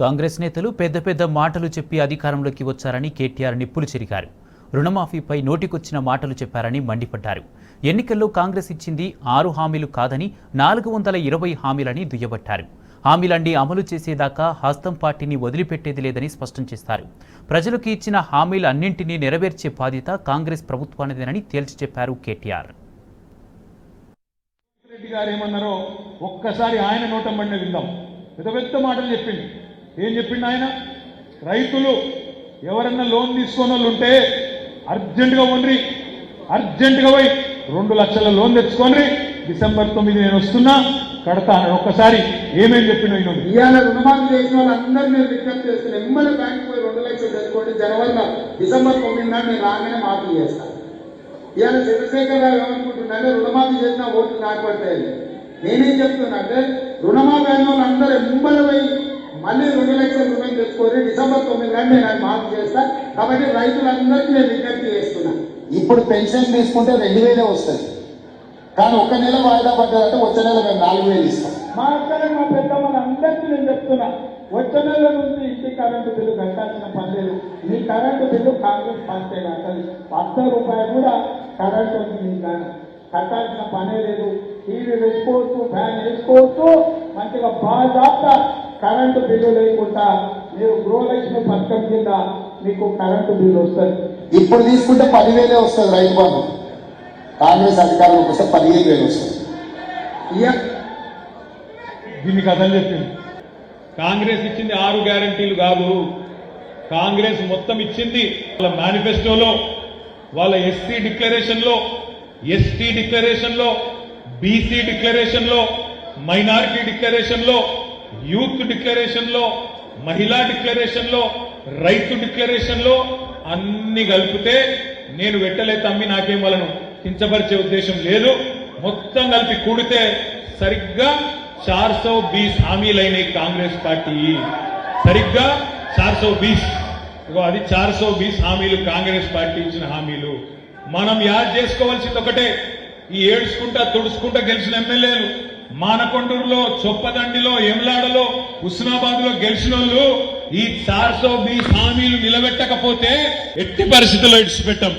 కాంగ్రెస్ నేతలు పెద్ద పెద్ద మాటలు చెప్పి అధికారంలోకి వచ్చారని కేటీఆర్ నిప్పులు చెరిగారు. రుణమాఫీపై నోటికొచ్చిన మాటలు చెప్పారని మండిపడ్డారు. ఎన్నికల్లో కాంగ్రెస్ ఇచ్చింది 6 హామీలు కాదని 420 హామీలని దుయ్యబట్టారు. హామీలన్నీ అమలు చేసేదాకా హస్తం పార్టీని వదిలిపెట్టేది లేదని స్పష్టం చేశారు. ప్రజలకు ఇచ్చిన హామీలన్నింటినీ నెరవేర్చే బాధ్యత కాంగ్రెస్ ప్రభుత్వానిదేనని తేల్చి చెప్పారు కేటీఆర్. రెడ్డి గారు ఏమన్నారో ఒక్కసారి ఆయన నోటంబడిన విందాం. పెద్ద పెద్ద మాటలు చెప్పిండు. ఏం చెప్పిండు ఆయన? రైతులు ఎవరన్నా లోన్ తీసుకున్న వాళ్ళు ఉంటే అర్జెంటుగా ఉండ్రి, అర్జెంటుగా పోయి 2 లక్షల లోన్ తెచ్చుకోండి, డిసెంబర్ 9 నేను వస్తున్నా కడతా అని ఒక్కసారి ఏమేం చెప్పిండు. ఇవాళ రుణమాఫీ చేసిన వాళ్ళందరూ నేను విజ్ఞప్తి చేస్తాను. ఎమ్మెల్యే బ్యాంకు పోయి 2 లక్షలు తెచ్చుకోండి, జనవరిలో డిసెంబర్ 9 నాడు నేను రాగానే మాఫీ చేస్తాను. ఇవాళ చంద్రశేఖర్ రావు ఏమనుకుంటున్నాడే రుణమాఫీ చేసిన ఓట్లు నాకు పడతాయి. నేనేం చెప్తున్నా అంటే రుణమాఫీ అయిన వాళ్ళందరూ ఎమ్మెల్యే పోయి మళ్ళీ 2 లక్షల రూపాయలు తెచ్చుకొని డిసెంబర్ 9 నాడు నేను మాఫీ చేస్తా. కాబట్టి రైతులందరికీ నేను విజ్ఞప్తి చేస్తున్నా. ఇప్పుడు పెన్షన్ తీసుకుంటే 2000 వస్తుంది, కానీ 1 నెల వాయిదా పడ్డారంటే వచ్చే నెల మేము 4000 ఇస్తాం. మా అక్కడ మా పెద్దమ్మలందరికీ నేను చెప్తున్నా, వచ్చే నెల నుంచి ఇంటి కరెంటు బిల్లు కట్టాల్సిన పని లేదు. మీ కరెంటు బిల్లు కాంగ్రెస్ పార్టీ కట్టాలి. 10 రూపాయలు కూడా కరెంటు మీకు కట్టాల్సిన పనే లేదు. టీవీ వేసుకోవచ్చు, ఫ్యాన్ వేసుకోవచ్చు, మంచిగా బాగా కరెంటు బిల్లు లేకుండా మీరు గృహలక్ష్మి పథకం కింద మీకు కరెంటు బిల్లు వస్తుంది. ఇప్పుడు తీసుకుంటే 10,000 వస్తుంది రైతు బంధు. కాంగ్రెస్ అధికారంలోకి వస్తే 15,000 వస్తుంది. దీన్ని కథలు చెప్పింది. కాంగ్రెస్ ఇచ్చింది 6 గ్యారంటీలు కాదు. కాంగ్రెస్ మొత్తం ఇచ్చింది వాళ్ళ మేనిఫెస్టోలో, వాళ్ళ ఎస్సీ డిక్లరేషన్లో, ఎస్టీ డిక్లరేషన్లో, బీసీ డిక్లరేషన్లో, మైనారిటీ డిక్లరేషన్లో, యూత్ డిక్లరేషన్లో, మహిళా డిక్లరేషన్లో, రైతు డిక్లరేషన్లో అన్ని కలిపితే నేను వెట్టలే తమ్మి నాకేం వాళ్ళను కించపరిచే ఉద్దేశం లేదు. మొత్తం కలిపి కూడితే సరిగ్గా 420 హామీలైనాయి కాంగ్రెస్ పార్టీ. సరిగ్గా 420. అది 420 హామీలు కాంగ్రెస్ పార్టీ ఇచ్చిన హామీలు. మనం యాద్ చేసుకోవాల్సింది ఒకటే, ఈ ఏడ్చుకుంటా తుడుచుకుంటా గెలిచిన ఎమ్మెల్యేలు మానకొండూరులో, చొప్పదండిలో, ఎమ్లాడలో, హుస్నాబాద్ లో గెలిచిన వాళ్ళు ఈ 420 హామీలు నిలబెట్టకపోతే ఎట్టి పరిస్థితుల్లో ఇడిచిపెట్టాం.